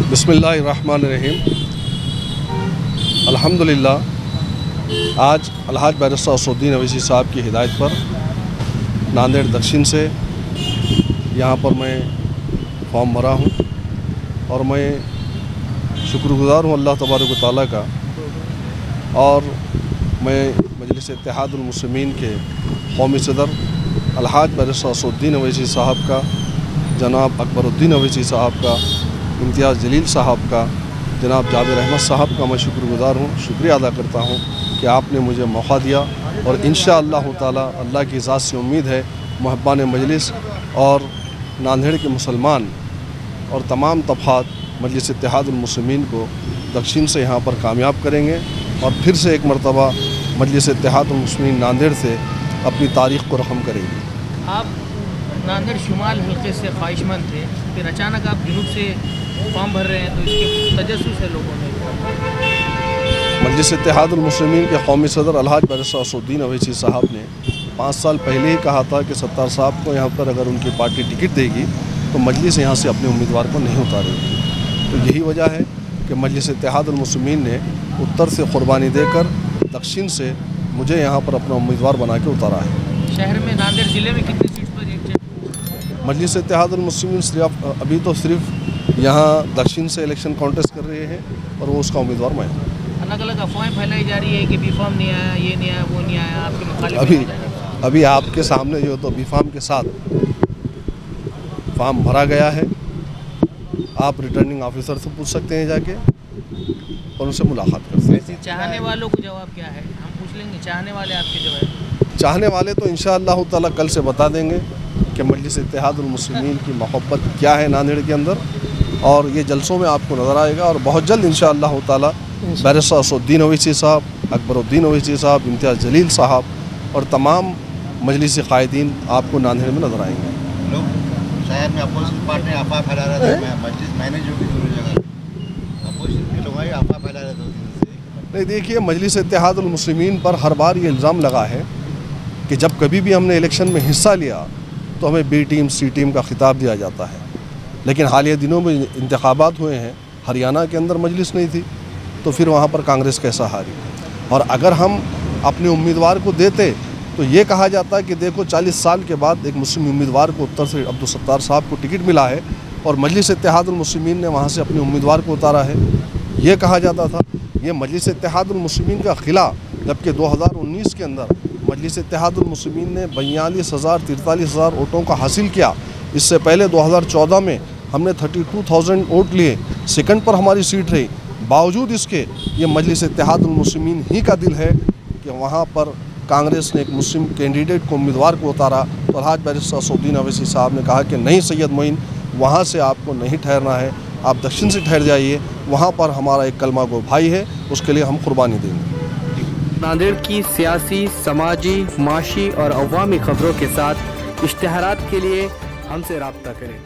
बिस्मिल्लाहिर्रहमानिर्रहीम। अल्हम्दुलिल्लाह आज अलहाज बैरिस्टर असदुद्दीन अवैसी साहब की हिदायत पर नांदेड़ दक्षिण से यहाँ पर मैं फॉर्म भरा हूँ और मैं शुक्रगुज़ार हूँ अल्लाह तबारक व तआला का। और मैं मजलिस इत्तेहादुल मुस्लिमीन के कौमी सदर अलहाज बैरिस्टर असदुद्दीन अवैसी साहब का, जनाब अकबरुद्दीन अवैसी साहब का, इम्तियाज़ जलील साहब का, जनाब जाबिर अहमद साहब का मैं शुक्रगुज़ार हूँ, शुक्रिया अदा करता हूँ कि आपने मुझे मौका दिया। और इंशाअल्लाह ताला अल्लाह की ज़ात से उम्मीद है मुहब्बान मजलिस और नांदेड़ के मुसलमान और तमाम तबक़ात मजलिस इत्तेहादुल मुस्लिमीन को दक्षिण से यहाँ पर कामयाब करेंगे और फिर से एक मरतबा मजलिस इत्तेहादुल मुस्लिमीन नांदेड़ से अपनी तारीख़ को रक़म करेंगे। आप नांदेड़ शुमाल हल्के से ख्वाहिशमंद थे, फिर अचानक आप जुनूब से फॉर्म भर रहे हैं, तो इसके तजस्सुस है लोगों ने। मजलिस इत्तेहादुल मुस्लिमीन के कौमी सदर अलहाज बैरिस्टर असदुद्दीन अवैसी साहब ने 5 साल पहले ही कहा था कि सत्तार साहब को यहाँ पर अगर उनकी पार्टी टिकट देगी तो मजलिस यहाँ से अपने उम्मीदवार को नहीं उतारेगी। तो यही वजह है कि मजलिस इत्तेहादुल मुस्लिमीन ने उत्तर से क़ुरबानी देकर दक्षिण से मुझे यहाँ पर अपना उम्मीदवार बना के उतारा है। शहर में नांदेड़ ज़िले में कितनी सीट पर एक मजलिस इत्तेहादुल मुस्लिमीन सिर्फ अभी तो सिर्फ यहाँ दक्षिण से इलेक्शन कॉन्टेस्ट कर रहे हैं और वो उसका उम्मीदवार मैं हूँ। अलग अलग अफवाहें फैलाई जा रही है कि बी फॉर्म नहीं आया, ये नहीं आया, वो नहीं आया, आपके मुखालिफ अभी आपके सामने जो तो बी फॉर्म के साथ फॉर्म भरा गया है। आप रिटर्निंग ऑफिसर से पूछ सकते हैं जाके और उनसे मुलाकात कर सकते हैं। चाहने वालों को जवाब क्या है हम पूछ लेंगे, चाहने वाले आपके जवाब। चाहने वाले तो इंशाअल्लाह ताला कल से बता देंगे कि मजलिस इत्तेहादुल मुस्लिमीन की मोहब्बत क्या है नांदेड़ के अंदर, और ये जलसों में आपको नज़र आएगा। और बहुत जल्द इंशाअल्लाह ताला बैरिस्टर असदुद्दीन अवैसी साहब, अकबरुद्दीन अवैसी साहब, इम्तियाज़ जलील साहब और तमाम मजलिस क़ायदीन आपको नांदेड़ में नज़र आएंगे। लोग शहर में अपोजिशन पार्टी अफवाह फैला रहे थे, मजलिस मैनेज होगी दोनों जगह, अपोजिशन के लोग अफवाह फैला रहे थे। नहीं, देखिए मजलिस इत्तेहादुल मुस्लिमीन पर हर बार ये इल्ज़ाम लगा है कि जब कभी भी हमने इलेक्शन में हिस्सा लिया तो हमें बी टीम सी टीम का खिताब दिया जाता है। लेकिन हालिया दिनों में इंतखाबात हुए हैं, हरियाणा के अंदर मजलिस नहीं थी तो फिर वहाँ पर कांग्रेस कैसा हारी। और अगर हम अपने उम्मीदवार को देते तो ये कहा जाता कि देखो 40 साल के बाद एक मुस्लिम उम्मीदवार को उत्तर से अब्दुल सत्तार साहब को टिकट मिला है और मजलिस इत्तेहादुल मुस्लिमीन ने वहाँ से अपने उम्मीदवार को उतारा है, ये कहा जाता था। ये मजलिस इत्तेहादुल मुस्लिमीन का खिला, जबकि 2019 के अंदर मजलिस इत्तेहादुल मुस्लिमीन ने 42,000-43,000 वोटों का हासिल किया। इससे पहले 2014 में हमने 32,000 वोट लिए, सेकंड पर हमारी सीट रही। बावजूद इसके ये मजलिस इत्तेहादुल मुस्लिमीन ही का दिल है कि वहाँ पर कांग्रेस ने एक मुस्लिम कैंडिडेट को उम्मीदवार को उतारा तो अलहाज बैरिस्टर असदुद्दीन अवैसी साहब ने कहा कि नहीं सैयद मोइन, वहाँ से आपको नहीं ठहरना है, आप दक्षिण से ठहर जाइए, वहाँ पर हमारा एक कलमा गो भाई है, उसके लिए हम कुर्बानी देंगे। नांदेड़ की सियासी, समाजी, माशी और अवामी खबरों के साथ इश्तिहारात के लिए हमसे राब्ता करें।